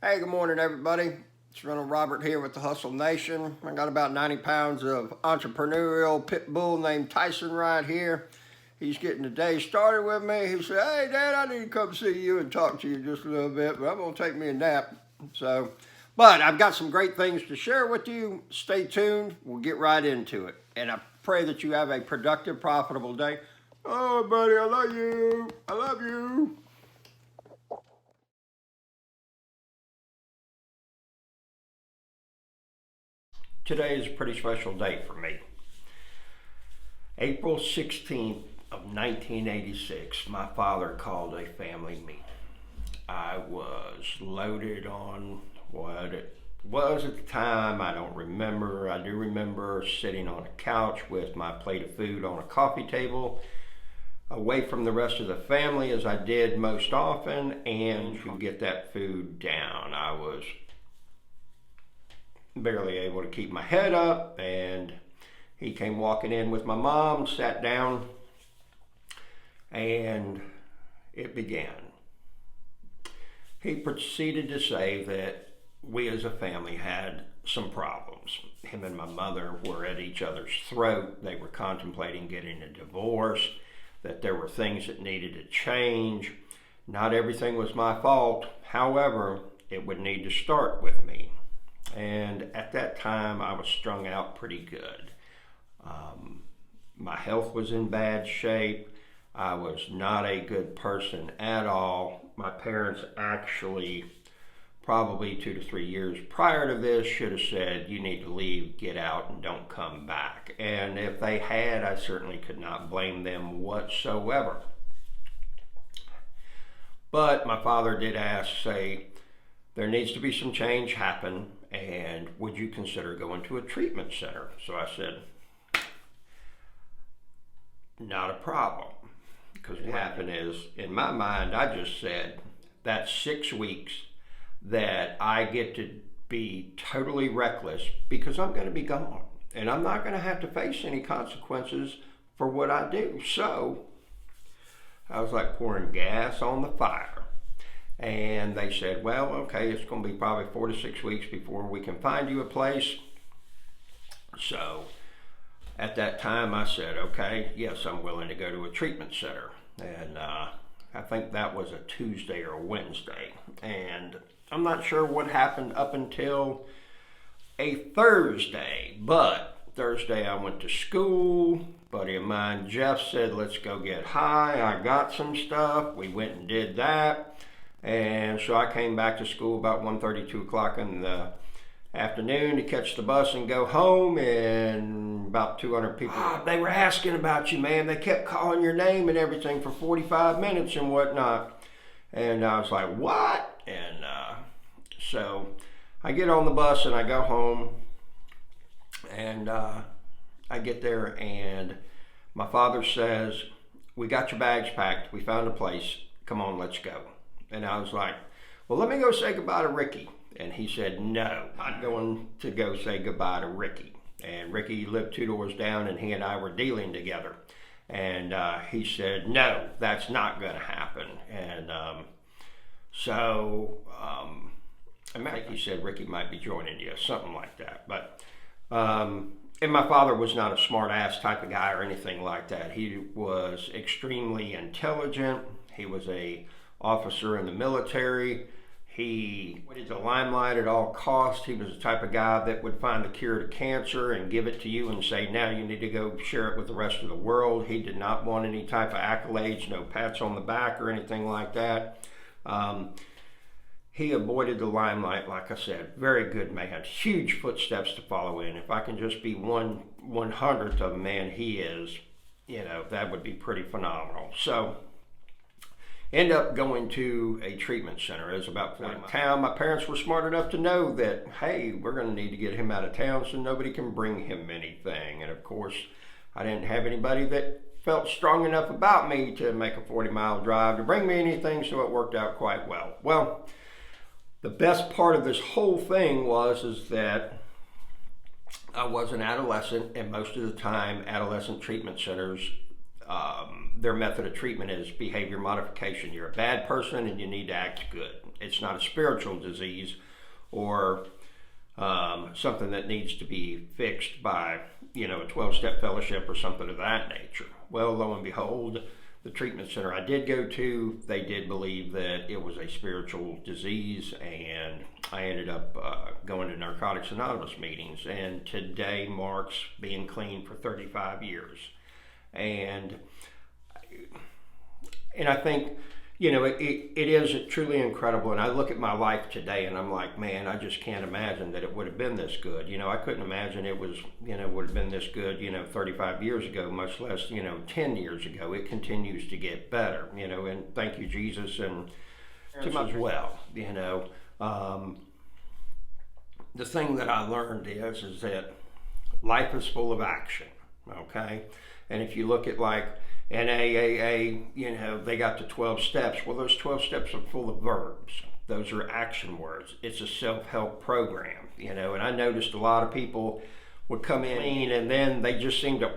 Hey, good morning, everybody. It's Rental Robert here with the Hustle Nation. I got about 90 pounds of entrepreneurial pit bull named Tyson right here. He's getting the day started with me. He said, "Hey, Dad, I need to come see you and talk to you just a little bit, but I'm going to take me a nap." But I've got some great things to share with you. Stay tuned. We'll get right into it. And I pray that you have a productive, profitable day. Oh, buddy, I love you. I love you. Today is a pretty special day for me. April 16th of 1986, my father called a family meeting. I was loaded on what it was at the time. I don't remember. I do remember sitting on a couch with my plate of food on a coffee table, away from the rest of the family as I did most often, and to get that food down. I was barely able to keep my head up, and he came walking in with my mom, sat down, and it began. He proceeded to say that we as a family had some problems. Him and my mother were at each other's throat. They were contemplating getting a divorce, that there were things that needed to change. Not everything was my fault. However, it would need to start with me. And at that time, I was strung out pretty good. My health was in bad shape. I was not a good person at all. My parents actually, probably 2 to 3 years prior to this, should have said, "You need to leave, get out, and don't come back." And if they had, I certainly could not blame them whatsoever. But my father did say, there needs to be some change happen, and would you consider going to a treatment center? So I said, not a problem. Because what happened is, in my mind, I just said, that's 6 weeks that I get to be totally reckless because I'm going to be gone. And I'm not going to have to face any consequences for what I do. So I was like pouring gas on the fire. And they said, well, okay, it's going to be probably 4 to 6 weeks before we can find you a place. So at that time I said, okay, yes, I'm willing to go to a treatment center. And I think that was a Tuesday or a Wednesday. And I'm not sure what happened up until a Thursday. But Thursday I went to school. A buddy of mine, Jeff, said, let's go get high. I got some stuff. We went and did that. And so I came back to school about 1:30, 2 o'clock in the afternoon to catch the bus and go home, and about 200 people, they were asking about you, man. They kept calling your name and everything for 45 minutes and whatnot. And I was like, what? And so I get on the bus and I go home, and I get there, and my father says, we got your bags packed. We found a place. Come on, let's go. And I was like, well, let me go say goodbye to Ricky. And he said, no, I'm going to go say goodbye to Ricky. And Ricky lived 2 doors down, and he and I were dealing together. And he said, no, that's not going to happen. And I think he said Ricky might be joining you, something like that. But and my father was not a smart ass type of guy or anything like that. He was extremely intelligent. He was a officer in the military. He wanted the limelight at all costs. He was the type of guy that would find the cure to cancer and give it to you and say, now you need to go share it with the rest of the world. He did not want any type of accolades, no pats on the back or anything like that. He avoided the limelight, like I said. Very good man. Huge footsteps to follow in. If I can just be 1/100th of a man he is, that would be pretty phenomenal. So end up going to a treatment center. It was about 40 miles town. My parents were smart enough to know that, hey, we're going to need to get him out of town so nobody can bring him anything. And of course, I didn't have anybody that felt strong enough about me to make a 40-mile drive to bring me anything, so it worked out quite well. Well, the best part of this whole thing is that I was an adolescent, and most of the time, adolescent treatment centers their method of treatment is behavior modification. You're a bad person and you need to act good. It's not a spiritual disease or something that needs to be fixed by, a 12-step fellowship or something of that nature. Well, lo and behold, the treatment center I did go to, they did believe that it was a spiritual disease, and I ended up going to Narcotics Anonymous meetings, and today marks being clean for 35 years. And I think, it is truly incredible. And I look at my life today and I'm like, man, I just can't imagine that it would have been this good. I couldn't imagine it was, would have been this good, 35 years ago, much less, 10 years ago. It continues to get better, and thank you, Jesus, and to much well, the thing that I learned is that life is full of action, okay? And if you look at like NAAA, they got the 12 steps. Well, those 12 steps are full of verbs. Those are action words. It's a self-help program, and I noticed a lot of people would come in and then they just seemed to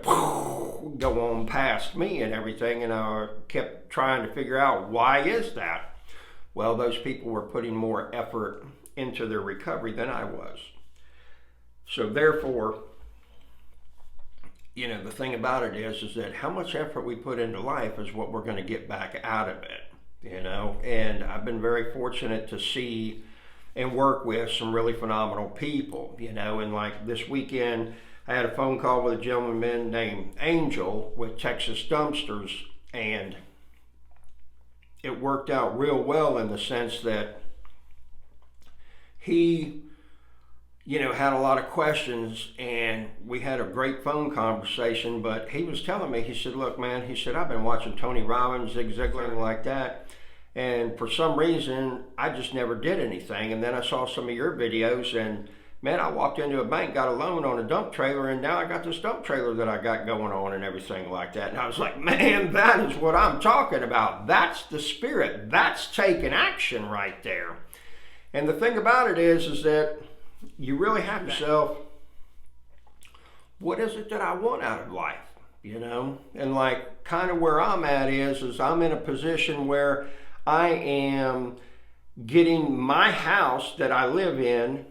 go on past me and everything, and I kept trying to figure out, why is that? Well, those people were putting more effort into their recovery than I was. So therefore, the thing about it is that how much effort we put into life is what we're going to get back out of it, and I've been very fortunate to see and work with some really phenomenal people, and like this weekend, I had a phone call with a gentleman named Angel with Texas Dumpsters, and it worked out real well in the sense that he had a lot of questions, and we had a great phone conversation, but he was telling me, he said, look, man, he said, I've been watching Tony Robbins, Zig Ziglar, and like that, and for some reason, I just never did anything, and then I saw some of your videos, and man, I walked into a bank, got a loan on a dump trailer, and now I got this dump trailer that I got going on and everything like that, and I was like, man, that is what I'm talking about. That's the spirit. That's taking action right there. And the thing about it is that you really have yourself, what is it that I want out of life, And like kind of where I'm at is I'm in a position where I am getting my house that I live in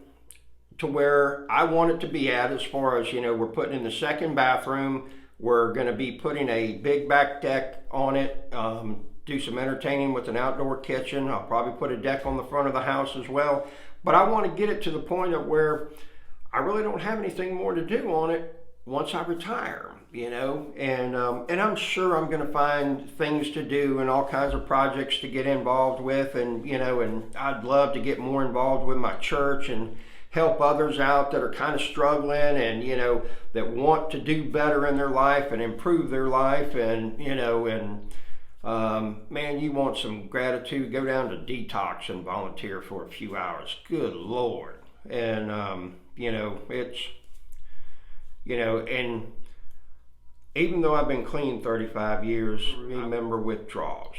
to where I want it to be at, as far as, we're putting in the second bathroom. We're going to be putting a big back deck on it, do some entertaining with an outdoor kitchen. I'll probably put a deck on the front of the house as well. But I want to get it to the point of where I really don't have anything more to do on it once I retire, and I'm sure I'm going to find things to do and all kinds of projects to get involved with, and and I'd love to get more involved with my church and help others out that are kind of struggling, and that want to do better in their life and improve their life, and man, you want some gratitude, go down to Detox and volunteer for a few hours. Good Lord. And it's and even though I've been clean 35 years, I remember withdrawals.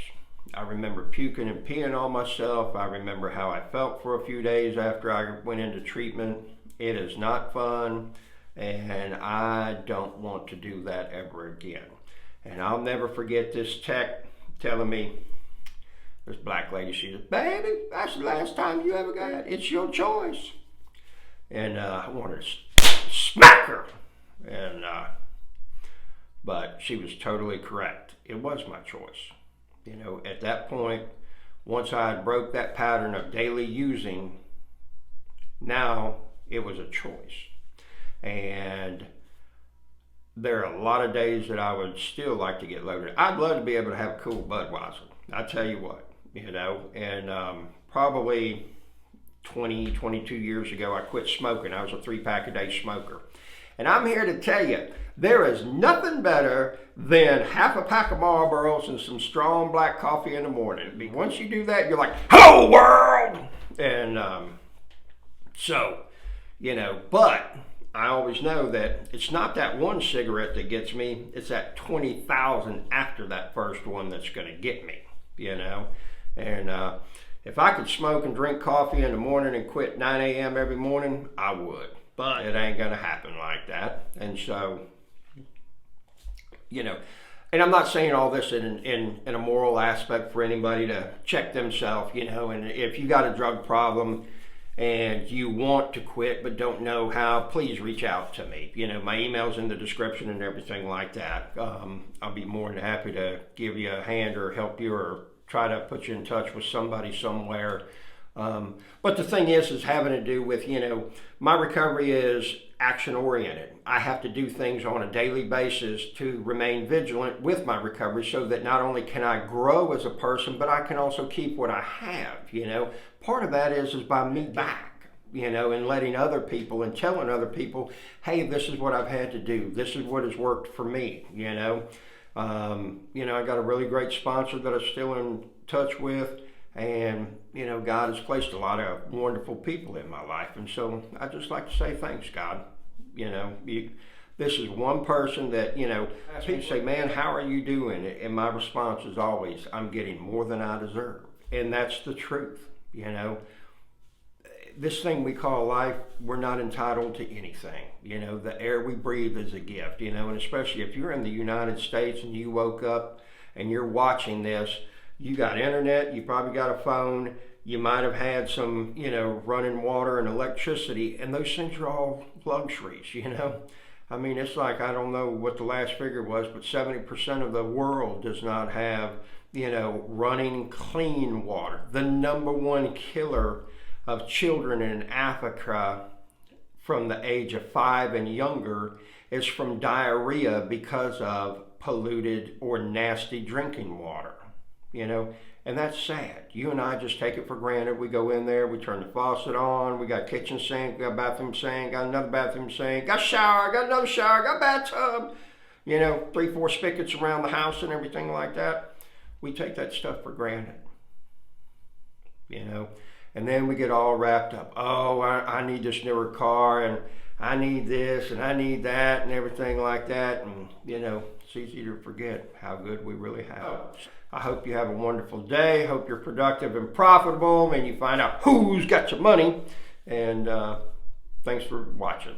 I remember puking and peeing on myself. I remember how I felt for a few days after I went into treatment. It is not fun, and I don't want to do that ever again. And I'll never forget this tech telling me, this black lady, she said, baby, that's the last time you ever got it. It's your choice. And I wanted to smack her. And but she was totally correct. It was my choice. At that point, once I had broke that pattern of daily using, now it was a choice. And there are a lot of days that I would still like to get loaded. I'd love to be able to have a cool Budweiser. I tell you what, and probably 22 years ago, I quit smoking. I was a 3-pack a day smoker. And I'm here to tell you, there is nothing better than half a pack of Marlboros and some strong black coffee in the morning. Once you do that, you're like, hello world! And but I always know that it's not that one cigarette that gets me, it's that 20,000 after that first one that's going to get me, And if I could smoke and drink coffee in the morning and quit 9 a.m. every morning, I would. But it ain't going to happen like that. And so, And I'm not saying all this in a moral aspect for anybody to check themselves, you know, and if you got a drug problem and you want to quit but don't know how, please reach out to me. You know, my email's in the description and everything like that. I'll be more than happy to give you a hand or help you or try to put you in touch with somebody somewhere. But the thing is having to do with, you know, my recovery is action oriented. I have to do things on a daily basis to remain vigilant with my recovery so that not only can I grow as a person, but I can also keep what I have, you know. Part of that is by me back, you know, and letting other people and telling other people, hey, this is what I've had to do. This is what has worked for me, you know. You know, I got a really great sponsor that I'm still in touch with. And, you know, God has placed a lot of wonderful people in my life. And so I just like to say thanks, God. You know, this is one person that, you know, people say, man, how are you doing? And my response is always, I'm getting more than I deserve. And that's the truth, you know. This thing we call life, we're not entitled to anything. You know, the air we breathe is a gift, you know, and especially if you're in the United States and you woke up and you're watching this, you got internet, you probably got a phone, you might have had some, you know, running water and electricity, and those things are all luxuries, you know. I mean, it's like, I don't know what the last figure was, but 70% of the world does not have, you know, running clean water. The number one killer of children in Africa from the age of 5 and younger is from diarrhea because of polluted or nasty drinking water. You know, and that's sad. You and I just take it for granted. We go in there, we turn the faucet on, we got kitchen sink, we got bathroom sink, got another bathroom sink, got shower, got another shower, got bathtub, you know, 3-4 spigots around the house and everything like that. We take that stuff for granted, you know, and then we get all wrapped up. Oh, I need this newer car, and I need this, and I need that, and everything like that, and, you know, it's easy to forget how good we really have. I hope you have a wonderful day. Hope you're productive and profitable, and you find out who's got your money. And thanks for watching.